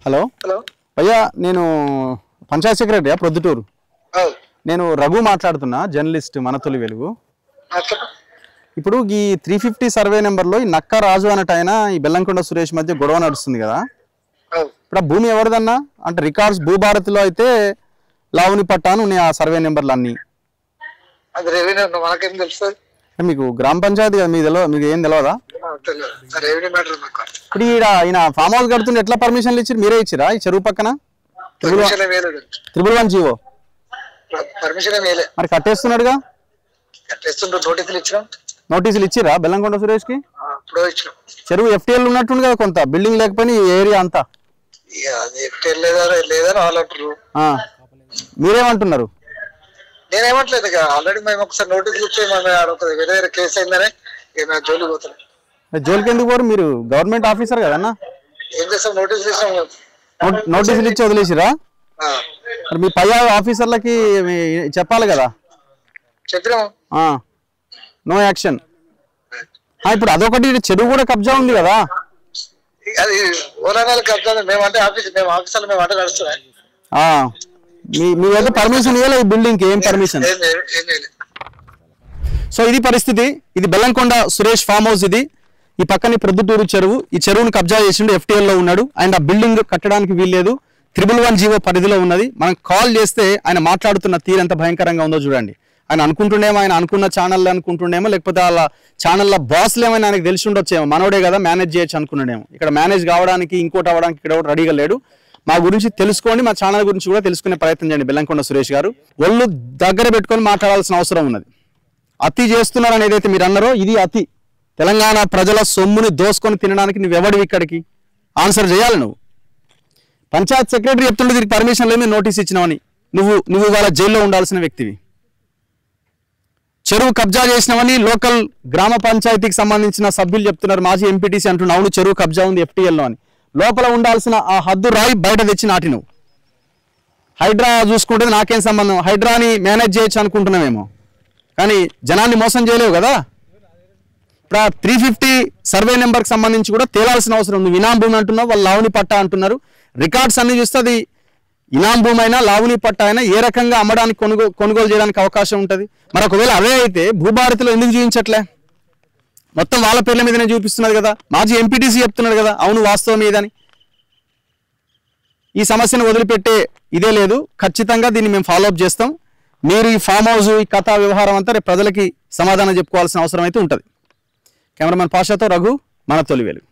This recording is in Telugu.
హలో హలో భయ్యా, నేను పంచాయత్ సెక్రటరీ ప్రొద్దుటూరు. నేను రఘు మాట్లాడుతున్నా, జర్నలిస్ట్ మన తొలి వెలుగు. ఇప్పుడు ఈ 350 సర్వే నెంబర్లో ఈ నక్క రాజు అన్నట్టు ఆయన ఈ బెల్లంకొండ సురేష్ మధ్య గొడవ నడుస్తుంది కదా. ఇప్పుడు ఆ భూమి ఎవరిదన్నా అంటే రికార్డ్స్ భూభారతిలో అయితే లావుని పట్టాను ఉన్నాయి ఆ సర్వే నెంబర్లు అన్నీ. మీకు గ్రామ పంచాయతీ కదా, మీకు ఏం తెలియదా? ఇప్పుడు ఈయన ఫామ్ హౌస్ కడుతుంటే ఎట్లా పర్మిషన్లు ఇచ్చారు? మీరే ఇచ్చిరా ఈ చెరువు పక్కన? 311 జీవో మరి కట్టేస్తున్నాడుగా. నోటీసులు ఇచ్చిరా బెల్లంకొండ సురేష్ కి? చెరువు FTL ఉన్నట్టుంది కదా, కొంత బిల్డింగ్ లేకపోయినా ఈ ఏరియా అంతా. మీరేమంటున్నారు? నేనేమట్లేదు, ఆల్రెడీ మేము ఒకసారి నోటీసులు ఇచ్చి వేరే కేసు అయిందనే జోలికి పోతున్నాం. జోలికి ఎందుకు పోరు? మీరు గవర్నమెంట్ ఆఫీసర్ కదన్నా. ఏం చేస్తాం, నోటీసులు ఇస్తాం. నోటీసులు ఇచ్చి వదిలేసిరా? మరి మీ పై ఆఫీసర్లకి చెప్పాలి కదా. చెప్పినాం, నో యాక్షన్. ఇప్పుడు అదొకటి, చెరువు కూడా కబ్జా ఉంది కదా. అది ఓనర్ కబ్జా. మేమంటే ఆఫీసర్లు మేము అంటే నడుస్తున్నాయి. మీ దగ్గర పర్మిషన్ ఇవ్వలే ఈ బిల్డింగ్ కి? ఏం పర్మిషన్? సో ఇది పరిస్థితి. ఇది బెల్లంకొండ సురేష్ ఫామ్ హౌస్. ఇది ఈ పక్కన ప్రొద్దుటూరు చెరువు. ఈ చెరువును కబ్జా చేసిండు, FTL లో ఉన్నాడు. అండ్ ఆ బిల్డింగ్ కట్టడానికి వీల్లేదు, 311 జీవో పరిధిలో ఉన్నది. మనం కాల్ చేస్తే ఆయన మాట్లాడుతున్న తీరు ఎంత భయంకరంగా ఉందో చూడండి. ఆయన అనుకుంటుండేమో, ఆయన అనుకున్న ఛానల్ అనుకుంటుండేమో, లేకపోతే వాళ్ళ ఛానల్లో బాస్లు ఏమైనా ఆయనకు తెలిసి ఉండొచ్చేమో. మనోడే కదా మేనేజ్ చేయొచ్చు అనుకున్నాడేమో. ఇక్కడ మేనేజ్ కావడానికి, ఇంకోటి అవ్వడానికి ఇక్కడ రెడీగా లేడు. మా గురించి తెలుసుకోండి, మా ఛానల్ గురించి కూడా తెలుసుకునే ప్రయత్నం చేయండి. బెల్లంకొండ సురేష్ గారు ఒళ్ళు దగ్గర పెట్టుకొని మాట్లాడాల్సిన అవసరం ఉన్నది. అతి చేస్తున్నారని ఏదైతే మీరు అన్నారో ఇది అతి. తెలంగాణ ప్రజల సొమ్ముని దోసుకొని తినడానికి నువ్వెవడివి ఇక్కడికి? ఆన్సర్ చేయాలి నువ్వు. పంచాయత్ సెక్రటరీ చెప్తుండే దీనికి పర్మిషన్ లేని నోటీస్ ఇచ్చినావని. నువ్వు ఇవాళ జైల్లో ఉండాల్సిన వ్యక్తివి. చెరువు కబ్జా చేసినావని లోకల్ గ్రామ పంచాయతీకి సంబంధించిన సభ్యులు చెప్తున్నారు. మాజీ ఎంపీటీసీ అంటున్నావు అవును చెరువు కబ్జా ఉంది FTL లో అని. లోపల ఉండాల్సిన ఆ హద్దు రాయి బయట తెచ్చి నాటి నువ్వు. హైడ్రా చూసుకుంటే నాకేం సంబంధం? హైడ్రాని మేనేజ్ చేయొచ్చు అనుకుంటున్నామేమో, కానీ జనాన్ని మోసం చేయలేవు కదా. ఇప్పుడు ఆ 350 సర్వే నెంబర్కి సంబంధించి కూడా తేలాల్సిన అవసరం ఉంది. ఇనాం భూమి అంటున్నావు, వాళ్ళు లావుని పట్టా అంటున్నారు. రికార్డ్స్ అన్ని చూస్తే అది ఇనాం భూమి అయినా లావుని పట్టా అయినా ఏ రకంగా అమ్మడానికి కొనుగోలు చేయడానికి అవకాశం ఉంటుంది. మరి ఒకవేళ అవే అయితే భూభారతిలో ఎందుకు చూపించట్లే? మొత్తం వాళ్ళ పేర్ల మీదనే చూపిస్తున్నది కదా. మాజీ ఎంపీటీసీ చెప్తున్నాడు కదా అవును వాస్తవం ఇదని. ఈ సమస్యను వదిలిపెట్టే ఇదే లేదు. ఖచ్చితంగా దీన్ని మేము ఫాలోఅప్ చేస్తాం. మీరు ఈ ఫామ్ హౌస్, ఈ కథా వ్యవహారం అంతా రేపు ప్రజలకి సమాధానం చెప్పుకోవాల్సిన అవసరం అయితే ఉంటుంది. కెమెరామెన్ పాషాతో రఘు, మన తొలి వెలుగు.